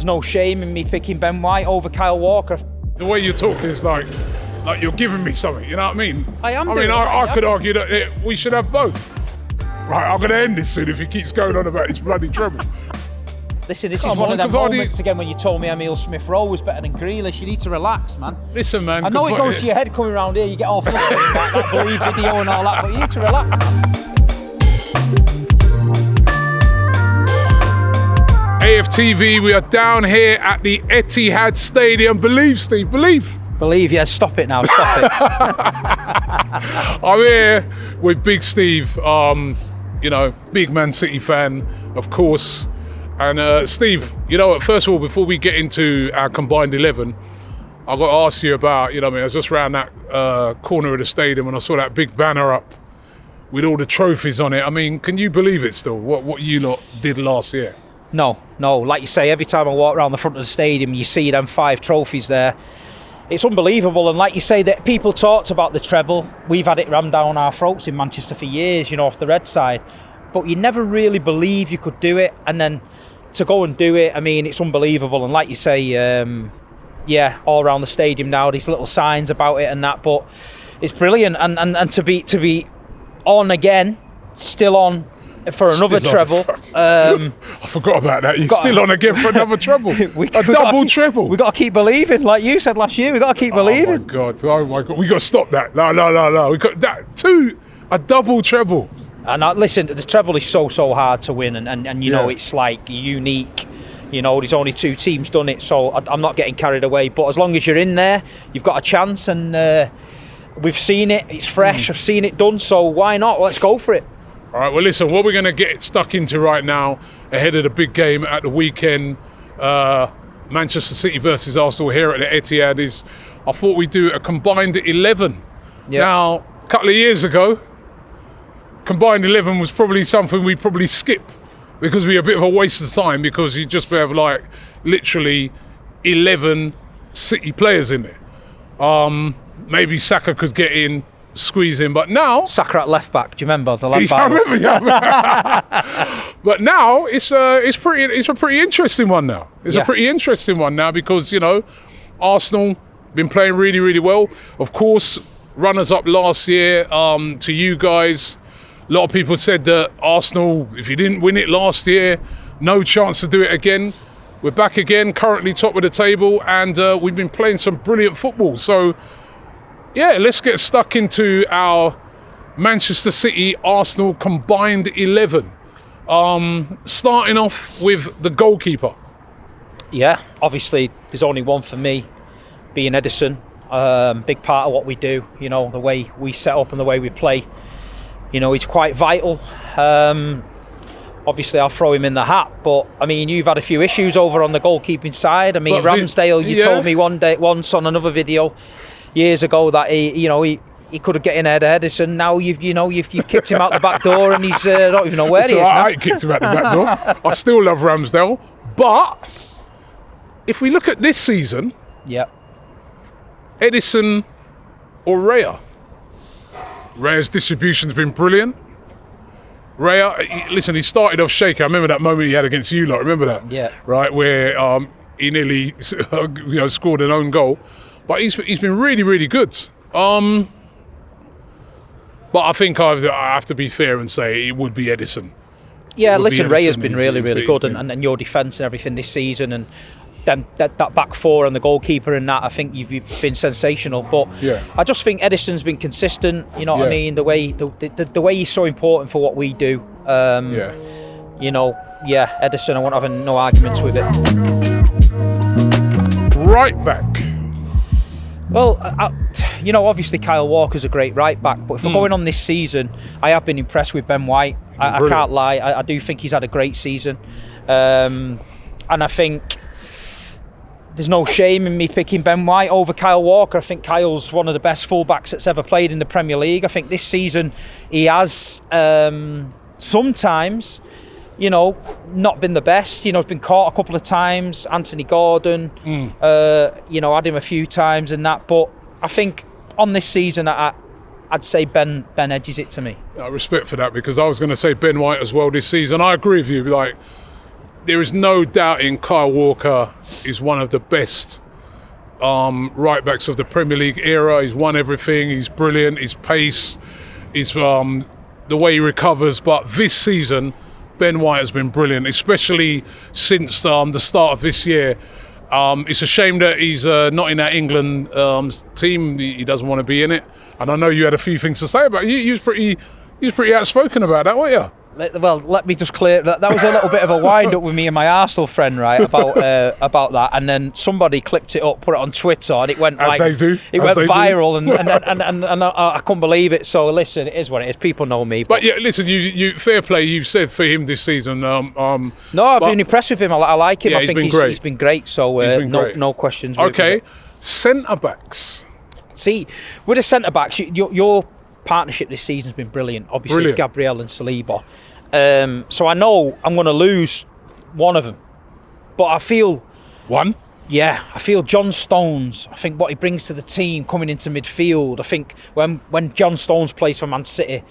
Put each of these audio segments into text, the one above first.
there's no shame in me picking Ben White over Kyle Walker. The way you're talking is like you're giving me something, you know what I mean? I could argue that we should have both. Right, I'm going to end this soon if he keeps going on about his bloody treble. Listen, this is one of them moments again when you told me Emile Smith-Rowe was better than Grealish. You need to relax, man. Listen, man. I know it goes to your head coming around here. You get all frustrated about that Believe video and all that, but you need to relax. AFTV, we are down here at the Etihad Stadium. Believe, Steve, believe. Believe, yeah, stop it now, stop it. I'm here with Big Steve, big Man City fan, of course. And Steve, first of all, before we get into our combined 11, I've got to ask you about, I was just round that corner of the stadium and I saw that big banner up with all the trophies on it. I mean, can you believe it still, what you lot did last year? No, like you say, every time I walk around the front of the stadium, you see them 5 trophies there. It's unbelievable, and like you say, that people talked about the treble. We've had it rammed down our throats in Manchester for years, off the red side. But you never really believe you could do it, and then to go and do it, I mean, it's unbelievable. And like you say, all around the stadium now, these little signs about it and that. But it's brilliant, and to be on again, still on for another treble. I forgot about that. You're still on again for another treble. A double treble. We got to keep believing, like you said last year. We got to keep believing. Oh my god! We got to stop that. No. We got that a double treble. And listen, the treble is so hard to win, and it's like unique. There's only 2 teams done it, so I'm not getting carried away. But as long as you're in there, you've got a chance, and we've seen it. It's fresh. I've seen it done, so why not? Let's go for it. All right, well, listen, what we're going to get stuck into right now ahead of the big game at the weekend, Manchester City versus Arsenal here at the Etihad, is I thought we'd do a combined 11. Yep. Now, a couple of years ago, combined 11 was probably something we'd probably skip because we were a bit of a waste of time because you just have literally 11 City players in there. Maybe Saka could get in, squeeze in, but now Saka at left back. Do you remember the left back? I remember. But now it's a pretty interesting one now. It's a pretty interesting one now because Arsenal been playing really, really well. Of course, runners up last year to you guys. A lot of people said that Arsenal, if you didn't win it last year, no chance to do it again. We're back again, currently top of the table, and we've been playing some brilliant football. So. Yeah, let's get stuck into our Manchester City Arsenal combined 11. Starting off with the goalkeeper. Yeah, obviously there's only one for me, being Ederson. Big part of what we do, the way we set up and the way we play. He's quite vital. Obviously I'll throw him in the hat, but I mean, you've had a few issues over on the goalkeeping side. I mean, Ramsdale, you told me once on another video years ago that he could have get in ahead of Ederson. Now you've kicked him out the back door and he's don't even know where he is now. I kicked him out the back door. I still love Ramsdale, but if we look at this season, Ederson or Raya. Raya's distribution's been brilliant. Raya, listen, he started off shaky. I remember that moment he had against you lot. Remember that? Yeah. Right, where he nearly scored an own goal. But he's been really, really good. But I think I have to be fair and say it would be Ederson. Yeah, listen, Raya's been really, really good, and your defence and everything this season, and then that back four and the goalkeeper and that, I think you've been sensational. But I just think Ederson's been consistent. You know what I mean? The way he's so important for what we do. Ederson, I won't have no arguments with it. Right back. Well, obviously Kyle Walker's a great right back, but if we're going on this season, I have been impressed with Ben White. I can't lie. I do think he's had a great season, and I think there's no shame in me picking Ben White over Kyle Walker. I think Kyle's one of the best fullbacks that's ever played in the Premier League. I think this season he has sometimes, not been the best. He's been caught a couple of times. Anthony Gordon, had him a few times and that. But I think on this season, I'd say Ben edges it to me. I respect for that, because I was going to say Ben White as well this season. I agree with you. there is no doubting Kyle Walker is one of the best right backs of the Premier League era. He's won everything. He's brilliant. His pace, his the way he recovers. But this season, Ben White has been brilliant, especially since the start of this year. It's a shame that he's not in that England team. He doesn't want to be in it. And I know you had a few things to say about it. You was pretty outspoken about that, weren't you? Well, let me just clear that was a little bit of a wind-up with me and my Arsenal friend, right, about that, and then somebody clipped it up, put it on Twitter, and it went As they do. It went viral, and I couldn't believe it. So listen, it is what it is. People know me, but yeah, listen, you fair play. You said for him this season. No, I've been impressed with him. I like him. Yeah, I think he's been great. So no questions. Okay, centre backs. See, with the centre backs, your partnership this season's been brilliant. Obviously, Gabriel and Saliba. So I know I'm going to lose one of them, but I feel one. Yeah, I feel John Stones. I think what he brings to the team coming into midfield. I think when John Stones plays for Man City,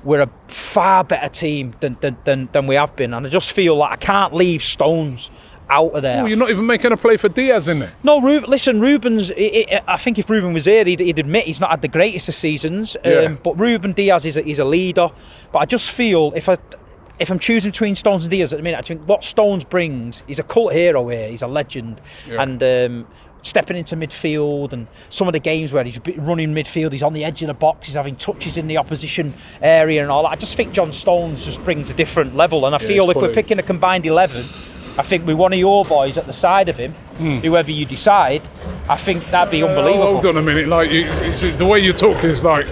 we're a far better team than we have been, and I just feel like I can't leave Stones out of there. Oh, you're not even making a play for Diaz in there. No, listen, Ruben's. I think if Ruben was here, he'd admit he's not had the greatest of seasons. But Ruben Diaz is a leader. But I just feel if I'm choosing between Stones and Diaz at the minute, I think what Stones brings, he's a cult hero here. He's a legend, and stepping into midfield and some of the games where he's running midfield, he's on the edge of the box, he's having touches in the opposition area and all that. I just think John Stones just brings a different level, and I feel if we're picking a combined 11. I think with one of your boys at the side of him, whoever you decide, I think that'd be unbelievable. Hold on a minute, like the way you talk is like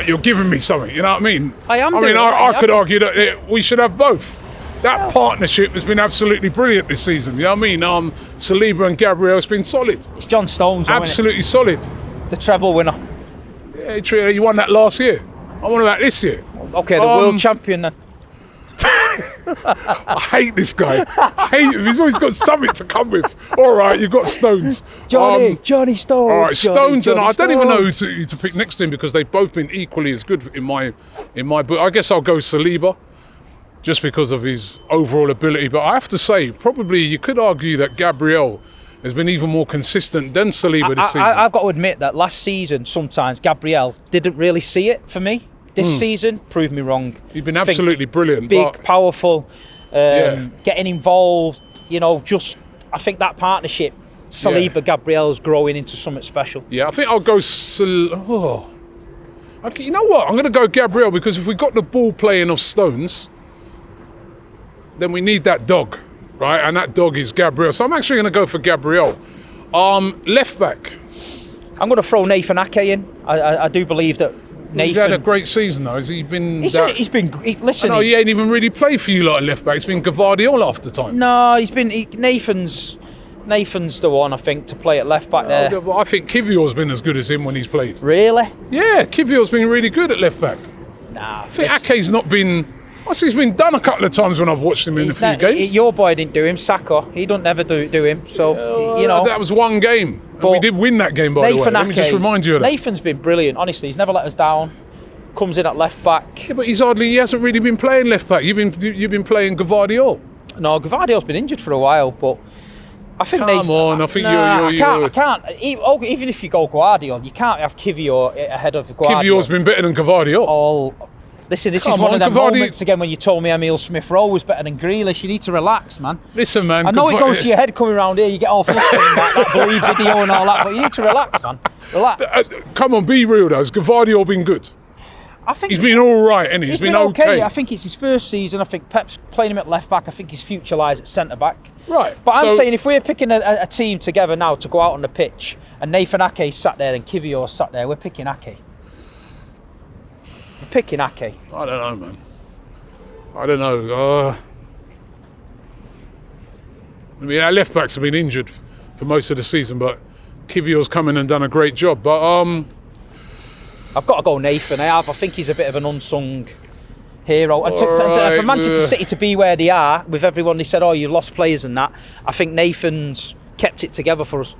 you're giving me something. You know what I mean? I could argue that we should have both. That partnership has been absolutely brilliant this season. You know what I mean? Saliba and Gabriel has been solid. It's John Stones, absolutely solid. The treble winner. Yeah, you won that last year. I won that this year. Okay, the world champion then. I hate this guy. I hate him. He's always got something to come with. All right, you've got Stones. Johnny Stones. All right, Stones Johnny and I don't even know who to pick next to him because they've both been equally as good in my book. I guess I'll go Saliba just because of his overall ability. But I have to say, probably you could argue that Gabriel has been even more consistent than Saliba this season. I've got to admit that last season, sometimes Gabriel didn't really see it for me. This season, proved me wrong. He's been absolutely brilliant. Big, powerful, getting involved. I think that partnership, Saliba-Gabriel, is growing into something special. Yeah, I think I'll go Okay, you know what? I'm going to go Gabriel because if we got the ball playing of Stones, then we need that dog, right? And that dog is Gabriel. So I'm actually going to go for Gabriel. Left back. I'm going to throw Nathan Ake in. I do believe that Nathan... He's had a great season though. Has he been... Listen... No, he ain't even really played for you like a left back. It's been Gvardiol half the time. No, Nathan's the one, I think, to play at left back there. I think Kivior's been as good as him when he's played. Really? Yeah, Kivior's been really good at left back. Nah. I think Ake's not been... He's been done a couple of times when I've watched him in a few games. Your boy didn't do him, Saka. He don't never do him. So, that was one game. And we did win that game, by the way. Let me just remind you of that. Nathan's been brilliant, honestly. He's never let us down. Comes in at left back. Yeah, but he hasn't really been playing left back. You've been playing Gvardiol. No, Gvardiol's been injured for a while, but I think Come on, I think I can't. Even if you go Gvardiol, you can't have Kivior ahead of Gvardiol. Kivior's been better than Gvardiol. Listen, this is one of them moments again when you told me Emile Smith-Rowe was better than Grealish. You need to relax, man. Listen, man. I know it goes to your head coming around here. You get all flustered and that Believe video and all that, but you need to relax, man. Relax. Come on, be real, though. Has Gvardiol been good? I think he's been all right, and he's been okay. I think it's his first season. I think Pep's playing him at left back. I think his future lies at centre back. Right. But I'm saying if we're picking a team together now to go out on the pitch, and Nathan Ake sat there and Kivior sat there, we're picking Ake. I don't know, man. I don't know. Our left backs have been injured for most of the season, but Kivior's come in and done a great job. But I've got to go Nathan. I think he's a bit of an unsung hero. And for Manchester City to be where they are, with everyone they said, "Oh, you lost players and that," I think Nathan's kept it together for us.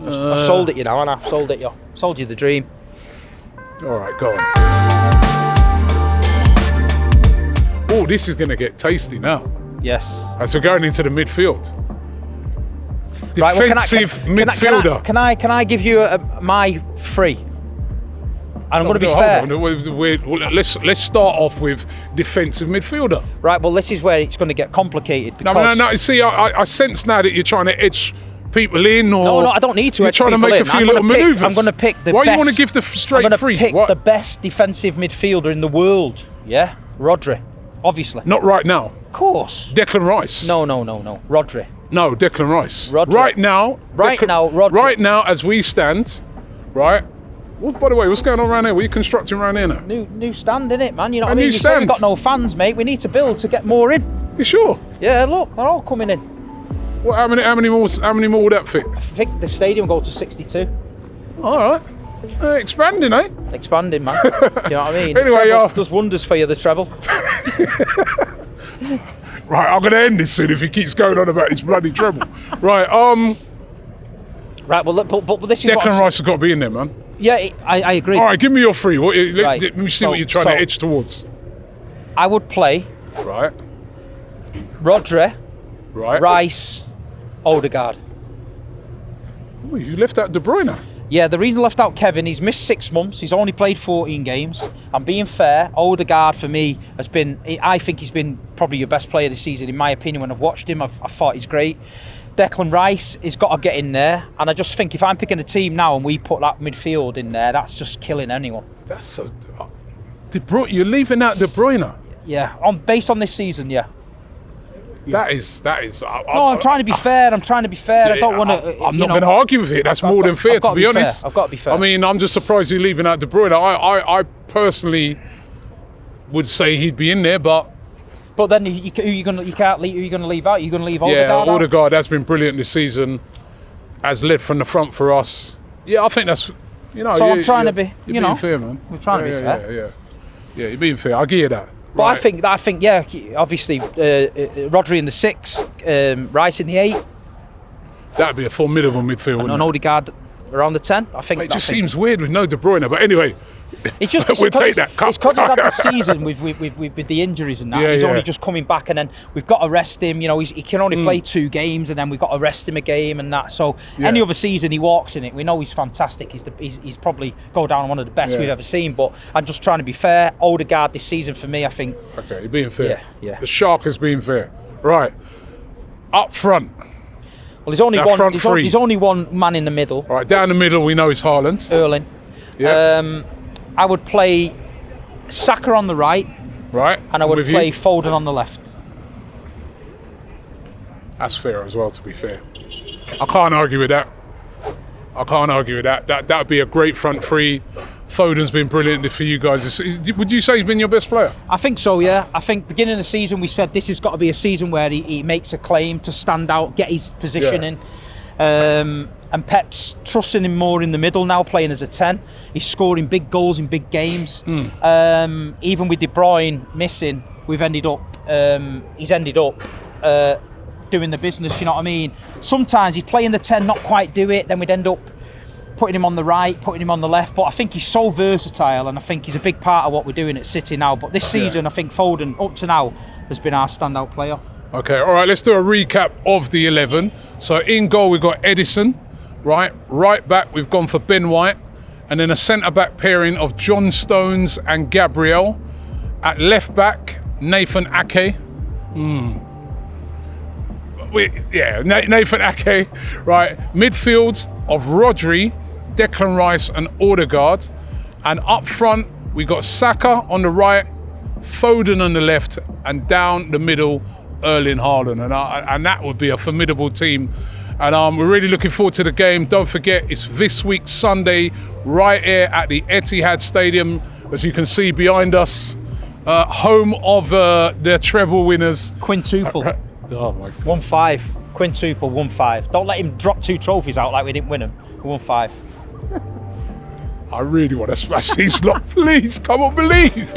I've sold it, you know, and I've sold it you. Sold you the dream. All right, go on. Oh, this is going to get tasty now. Yes. As we're going into the midfield. Right, well, Defensive midfielder. Can I give you my three? And I'm going to be Hold fair. on. Let's start off with defensive midfielder. Right, well, this is where it's going to get complicated. No. See, I sense now that you're trying to edge people in, or no, I don't need to. You're trying to make a few little manoeuvres. I'm going to pick the Why best. you want to give the straight I'm free? going to pick the best defensive midfielder in the world. Yeah, Rodri, obviously. Not right now. Of course. Declan Rice. No. Rodri. No, Declan Rice. Rodri. Right now, Rodri. Right now, as we stand, right. Well, by the way, what's going on around here? What are you constructing around here now? New stand, innit, man? You know what I A mean? new You say stand. we've got no fans, mate. We need to build to get more in. You sure? Yeah, look, they're all coming in. Well, how many more would that fit? I think the stadium will go to 62. All right. Expanding, eh? Expanding, man. You know what I mean? Anyway, the does wonders for you, the treble. Right, I'm going to end this soon if he keeps going on about his bloody treble. Right, Right, well, but this is Declan Rice has got to be in there, man. Yeah, I agree. All right, give me your three. Right. Let me see what you're trying to edge towards. I would play Right. Rodri, Right. Rice, Ødegaard. Oh, you left out De Bruyne. Yeah, the reason I left out Kevin, he's missed 6 months. He's only played 14 games. I'm being fair. Ødegaard, for me, I think he's been probably your best player this season, in my opinion. When I've watched him, I thought he's great. Declan Rice has got to get in there. And I just think if I'm picking a team now and we put that midfield in there, that's just killing anyone. That's so... De Bruyne, you're leaving out De Bruyne. Yeah, based on this season, yeah. That is. I'm trying to be fair. I don't want to. I'm not going to argue with it. That's more than fair, to be honest. I've got to be fair. I mean, I'm just surprised you're leaving out De Bruyne. I personally would say he'd be in there, but then who you can't leave. Who are you going to leave out? You're going to leave Ødegaard yeah, out? Ødegaard has been brilliant this season. Has led from the front for us. Yeah, I think that's. So I'm trying to be. You're being fair, man. We're trying to be fair. Yeah, you're being fair. I'll give you that. But Right. I think, yeah, obviously, Rodri in the 6, Rice in the 8, That'd be a formidable midfield. and Ødegaard around the 10. I think It just seems weird with no De Bruyne, but anyway. It's just we'll take that. It's because he's had the season with the injuries and that. Yeah, he's yeah. only just coming back, and then we've got to rest him. He can only play 2 games, and then we've got to rest him a game and that. So any other season he walks in it, we know he's fantastic. He's probably go down one of the best we've ever seen. But I'm just trying to be fair. Ødegaard this season for me, I think. Okay, you're being fair. Yeah. The Shark has been fair. Right. Up front. Well, there's only That one. front There's three. only one man in the middle. Right, down the middle we know it's Haaland. Erling. Yeah. I would play Saka on the right, Right. and I would with play you. Foden on the left. That's fair as well, to be fair. I can't argue with that. That would be a great front three. Foden's been brilliant for you guys. Would you say he's been your best player? I think so, yeah. I think beginning of the season we said this has got to be a season where he makes a claim to stand out, get his position in. And Pep's trusting him more in the middle now, playing as a 10. He's scoring big goals in big games. Even with De Bruyne missing, he's ended up doing the business, you know what I mean? Sometimes he'd play in the 10, not quite do it, then we'd end up putting him on the right, putting him on the left. But I think he's so versatile, and I think he's a big part of what we're doing at City now. But this season, I think Foden, up to now, has been our standout player. Okay, all right, let's do a recap of the 11. So in goal, we've got Edison, right? Right back, we've gone for Ben White. And then a centre-back pairing of John Stones and Gabriel. At left back, Nathan Ake. Nathan Ake, right? Midfield of Rodri, Declan Rice and Ødegaard. And up front, we got Saka on the right, Foden on the left, and down the middle, Erling Haaland. And that would be a formidable team. And we're really looking forward to the game. Don't forget, it's this week, Sunday, right here at the Etihad Stadium, as you can see behind us. Home of the treble winners. Quintuple. Oh my God. 1-5. Quintuple, 1-5. Don't let him drop 2 trophies out like we didn't win them. 1-5. I really want to smash these lot. Please, come on, believe.